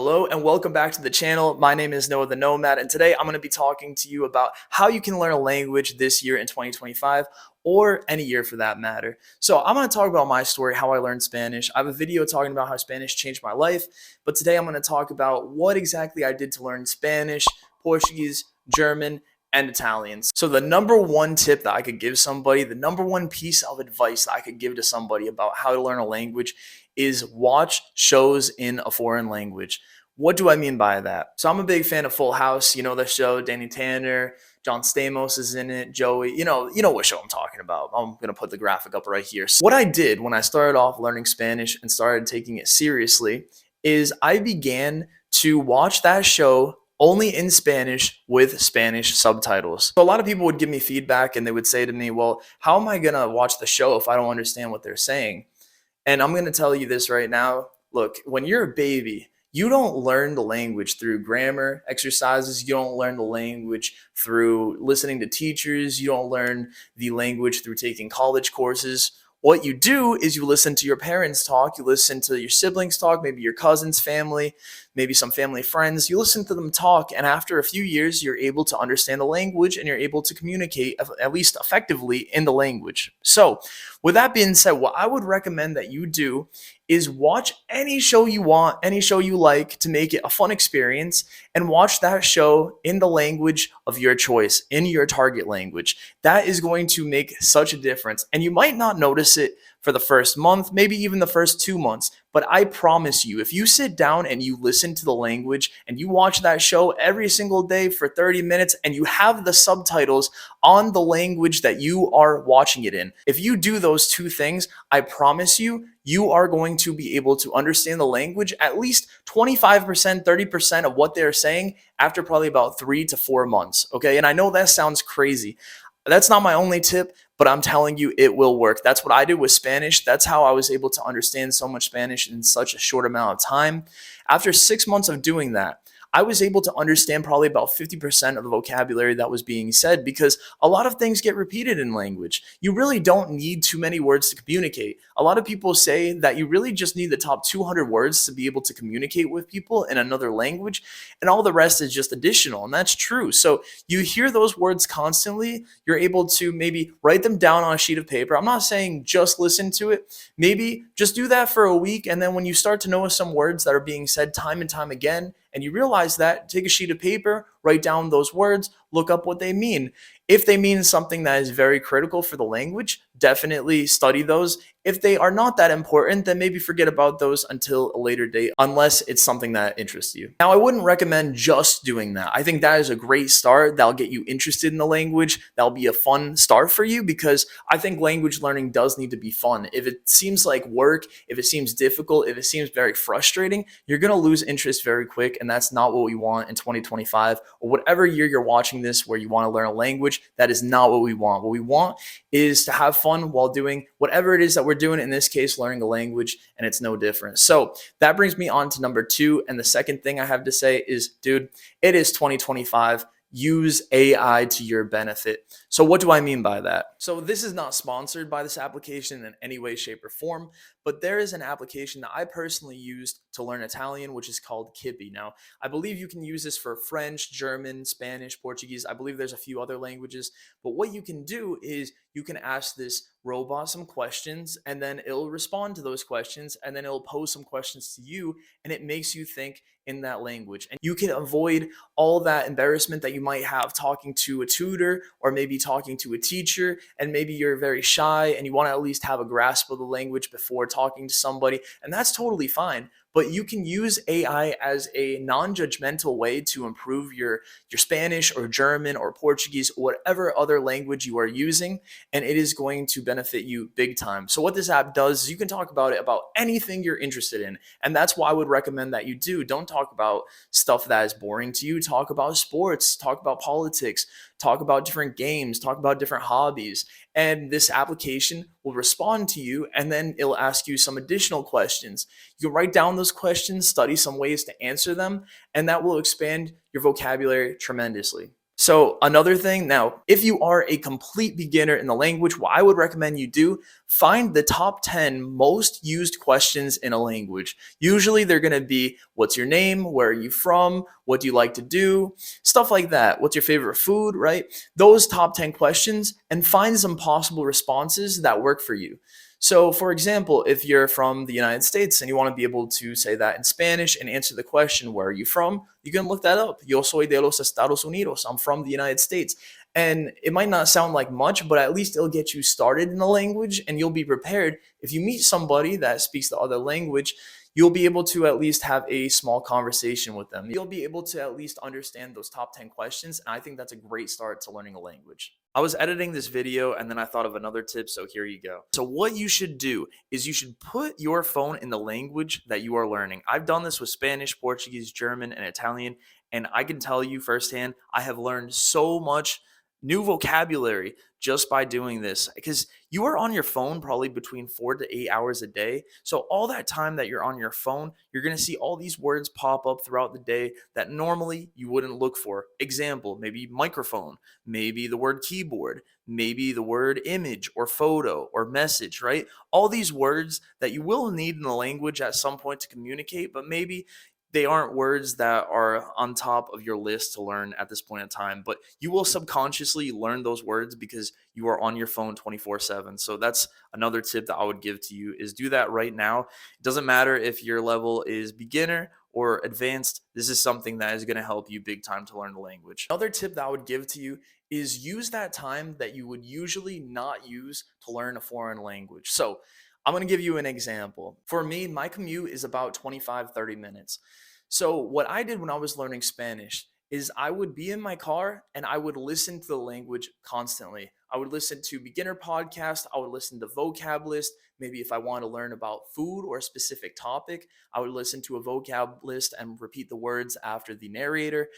Hello and welcome back to the channel. My name is Noah the Nomad, and today I'm going to be talking to you about how you can learn a language this year in 2025 or any year for that matter. So I'm going to talk about my story, how I learned Spanish. I have a video talking about how Spanish changed my life, but today I'm going to talk about what exactly I did to learn Spanish, Portuguese, German, and Italian. So the number one tip that I could give somebody, the number one piece of advice that I could give to somebody about how to learn a language is watch shows in a foreign language. What do I mean by that? So I'm a big fan of Full House. You know the show, Danny Tanner, John Stamos is in it, Joey. You know what show I'm talking about. I'm going to put the graphic up right here. So what I did when I started off learning Spanish and started taking it seriously is I began to watch that show only in Spanish with Spanish subtitles. So a lot of people would give me feedback and they would say to me, well, how am I going to watch the show if I don't understand what they're saying? And I'm going to tell you this right now. Look, when you're a baby, you don't learn the language through grammar exercises. You don't learn the language through listening to teachers. You don't learn the language through taking college courses. What you do is you listen to your parents talk, you listen to your siblings talk, maybe your cousins, family, maybe some family friends. You listen to them talk, and after a few years, you're able to understand the language and you're able to communicate at least effectively in the language. So, with that being said, what I would recommend that you do is watch any show you want, any show you like to make it a fun experience, and watch that show in the language of your choice, in your target language. That is going to make such a difference. And you might not notice it for the first month, maybe even the first 2 months, but I promise you, if you sit down and you listen to the language and you watch that show every single day for 30 minutes and you have the subtitles on the language that you are watching it in, if you do those two things, I promise you, you are going to be able to understand the language at least 25%, 30% of what they're saying after probably about 3 to 4 months. Okay. And I know that sounds crazy. That's not my only tip, but I'm telling you, it will work. That's what I did with Spanish. That's how I was able to understand so much Spanish in such a short amount of time. After 6 months of doing that, I was able to understand probably about 50% of the vocabulary that was being said because a lot of things get repeated in language. You really don't need too many words to communicate. A lot of people say that you really just need the top 200 words to be able to communicate with people in another language, and all the rest is just additional, and that's true. So you hear those words constantly, you're able to maybe write them down on a sheet of paper. I'm not saying just listen to it. Maybe just do that for a week, and then when you start to know some words that are being said time and time again, and you realize that, take a sheet of paper, write down those words, look up what they mean. If they mean something that is very critical for the language, definitely study those. If they are not that important, then maybe forget about those until a later date, unless it's something that interests you. Now, I wouldn't recommend just doing that. I think that is a great start. That'll get you interested in the language. That'll be a fun start for you because I think language learning does need to be fun. If it seems like work, if it seems difficult, if it seems very frustrating, you're going to lose interest very quick, and that's not what we want in 2025 or whatever year you're watching this where you want to learn a language. That is not what we want. What we want is to have fun while doing whatever it is that we're doing, in this case, learning a language, and it's no different. So that brings me on to number two. And the second thing I have to say is, dude, it is 2025. Use AI to your benefit. So what do I mean by that? So this is not sponsored by this application in any way, shape, or form, but there is an application that I personally used to learn Italian, which is called Kippy. Now, I believe you can use this for French, German, Spanish, Portuguese. I believe there's a few other languages, but what you can do is you can ask this robot some questions and then it'll respond to those questions and then it'll pose some questions to you and it makes you think in that language. And you can avoid all that embarrassment that you might have talking to a tutor or maybe talking to a teacher, and maybe you're very shy and you want to at least have a grasp of the language before talking to somebody, and that's totally fine. But you can use AI as a non-judgmental way to improve your Spanish or German or Portuguese or whatever other language you are using, and it is going to benefit you big time. So what this app does is you can talk about it about anything you're interested in, and that's why I would recommend that you do. Don't talk about stuff that is boring to you. Talk about sports, talk about politics, talk about different games, talk about different hobbies. And this application will respond to you and then it'll ask you some additional questions. You can write down those questions, study some ways to answer them, and that will expand your vocabulary tremendously. So another thing, now, if you are a complete beginner in the language, what I would recommend you do, find the top 10 most used questions in a language. Usually they're going to be, what's your name? Where are you from? What do you like to do? Stuff like that. What's your favorite food, right? Those top 10 questions, and find some possible responses that work for you. So, for example, if you're from the United States and you want to be able to say that in Spanish and answer the question, where are you from? You can look that up. Yo soy de los Estados Unidos. I'm from the United States. And it might not sound like much, but at least it'll get you started in the language and you'll be prepared. If you meet somebody that speaks the other language, you'll be able to at least have a small conversation with them. You'll be able to at least understand those top 10 questions. And I think that's a great start to learning a language. I was editing this video and then I thought of another tip, so here you go. So what you should do is you should put your phone in the language that you are learning. I've done this with Spanish, Portuguese, German, and Italian, and I can tell you firsthand, I have learned so much new vocabulary just by doing this, because you are on your phone probably between 4 to 8 hours a day. So all that time that you're on your phone, you're going to see all these words pop up throughout the day that normally you wouldn't look for. Example, maybe microphone, maybe the word keyboard, maybe the word image or photo or message, right? All these words that you will need in the language at some point to communicate, but maybe they aren't words that are on top of your list to learn at this point in time, but you will subconsciously learn those words because you are on your phone 24/7. So that's another tip that I would give to you, is do that right now. It doesn't matter if your level is beginner or advanced. This is something that is going to help you big time to learn the language. Another tip that I would give to you is use that time that you would usually not use to learn a foreign language. So I'm going to give you an example. For me, my commute is about 25-30 minutes. So what I did when I was learning Spanish is I would be in my car and I would listen to the language constantly. I would listen to beginner podcasts. I would listen to vocab list. Maybe if I want to learn about food or a specific topic, I would listen to a vocab list and repeat the words after the narrator.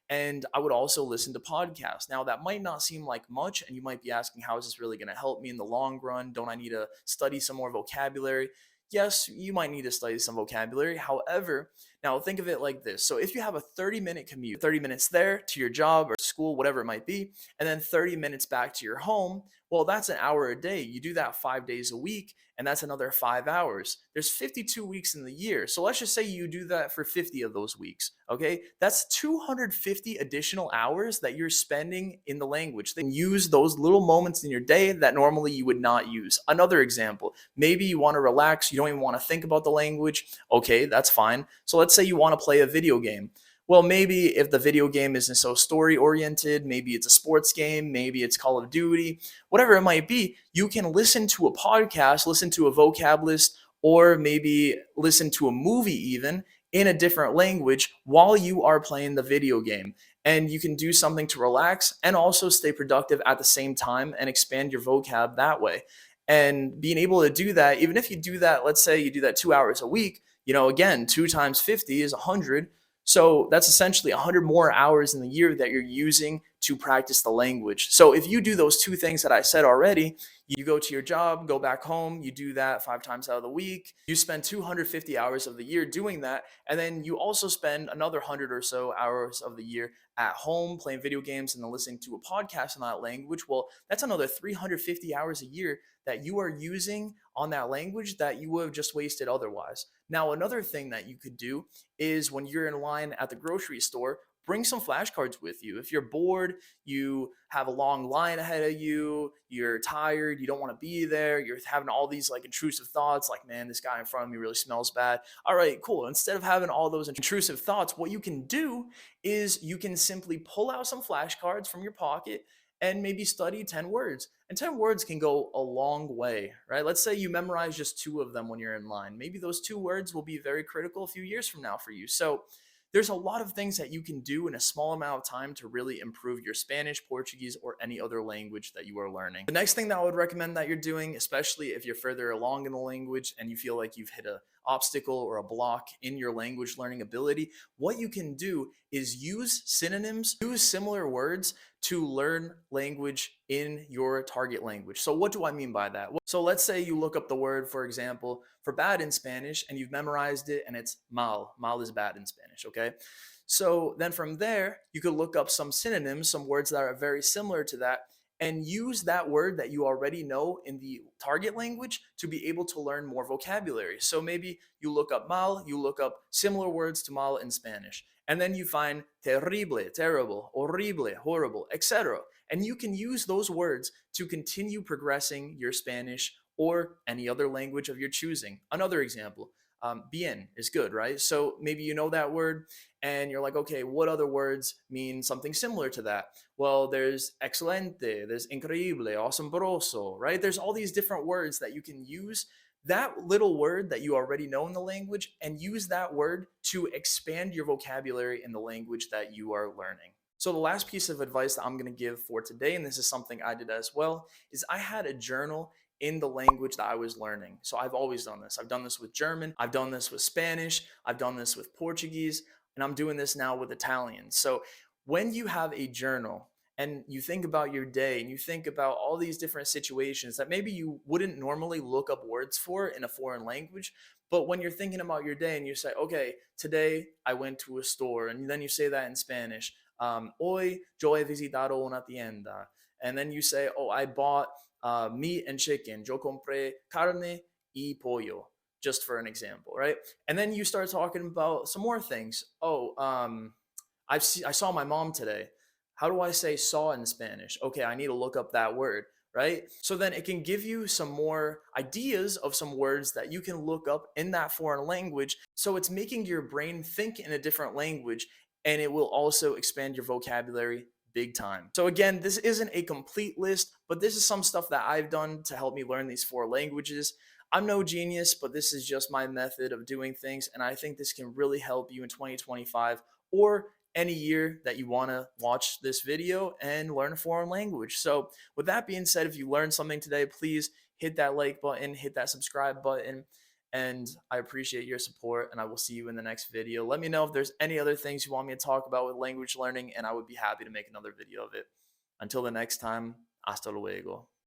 And I would also listen to podcasts. Now, that might not seem like much, and you might be asking, how is this really going to help me in the long run? Don't I need to study some more vocabulary? Yes, you might need to study some vocabulary. However, now think of it like this. So if you have a 30-minute commute, 30 minutes there to your job or school, whatever it might be, and then 30 minutes back to your home, well, that's an hour a day. You do that 5 days a week, and that's another 5 hours. There's 52 weeks in the year. So let's just say you do that for 50 of those weeks. Okay. That's 250 additional hours that you're spending in the language. Then use those little moments in your day that normally you would not use. Another example, maybe you want to relax. You don't even want to think about the language. Okay. That's fine. So let's say you want to play a video game. Well, maybe if the video game isn't so story oriented, maybe it's a sports game, maybe it's Call of Duty, whatever it might be, you can listen to a podcast, listen to a vocab list, or maybe listen to a movie even in a different language while you are playing the video game. And you can do something to relax and also stay productive at the same time and expand your vocab that way. And being able to do that, even if you do that, let's say you do that 2 hours a week, again, 2 times 50 is 100. So that's essentially 100 more hours in the year that you're using to practice the language. So if you do those two things that I said already, you go to your job, go back home, you do that 5 times out of the week, you spend 250 hours of the year doing that, and then you also spend another 100 or so hours of the year at home playing video games and then listening to a podcast in that language. Well, that's another 350 hours a year that you are using on that language that you would have just wasted otherwise. Now, another thing that you could do is when you're in line at the grocery store, bring some flashcards with you. If you're bored, you have a long line ahead of you, you're tired, you don't want to be there, you're having all these like intrusive thoughts like, man, this guy in front of me really smells bad. All right, cool. Instead of having all those intrusive thoughts, what you can do is you can simply pull out some flashcards from your pocket and maybe study 10 words. And 10 words can go a long way, right? Let's say you memorize just two of them when you're in line. Maybe those two words will be very critical a few years from now for you. So there's a lot of things that you can do in a small amount of time to really improve your Spanish, Portuguese, or any other language that you are learning. The next thing that I would recommend that you're doing, especially if you're further along in the language and you feel like you've hit a obstacle or a block in your language learning ability, what you can do is use synonyms, use similar words to learn language in your target language. So, what do I mean by that? So, let's say you look up the word, for example, for bad in Spanish and you've memorized it and it's mal. Mal is bad in Spanish, okay? So, then from there, you could look up some synonyms, some words that are very similar to that, and use that word that you already know in the target language to be able to learn more vocabulary. So maybe you look up mal, you look up similar words to mal in Spanish, and then you find terrible, terrible, horrible, horrible, etc. And you can use those words to continue progressing your Spanish or any other language of your choosing. Another example, bien is good, right? So maybe you know that word and you're like, okay, what other words mean something similar to that? Well, there's excelente, there's increíble, asombroso, right? There's all these different words that you can use that little word that you already know in the language and use that word to expand your vocabulary in the language that you are learning. So, the last piece of advice that I'm going to give for today, and this is something I did as well, is I had a journal in the language that I was learning. So, I've always done this. I've done this with German, I've done this with Spanish, I've done this with Portuguese, and I'm doing this now with Italian. So, when you have a journal, and you think about your day and you think about all these different situations that maybe you wouldn't normally look up words for in a foreign language. But when you're thinking about your day and you say, okay, today I went to a store, and then you say that in Spanish, hoy yo he visitado una tienda. And then you say, oh, I bought meat and chicken. Yo compré carne y pollo, just for an example, right? And then you start talking about some more things. Oh, I saw my mom today. How do I say saw in Spanish? Okay, I need to look up that word, right? So then it can give you some more ideas of some words that you can look up in that foreign language. So it's making your brain think in a different language, and it will also expand your vocabulary big time. So again, this isn't a complete list, but this is some stuff that I've done to help me learn these four languages. I'm no genius, but this is just my method of doing things, and I think this can really help you in 2025 or any year that you want to watch this video and learn a foreign language. So, with that being said, if you learned something today, please hit that like button, hit that subscribe button, and I appreciate your support, and I will see you in the next video. Let me know if there's any other things you want me to talk about with language learning, and I would be happy to make another video of it. Until the next time, hasta luego.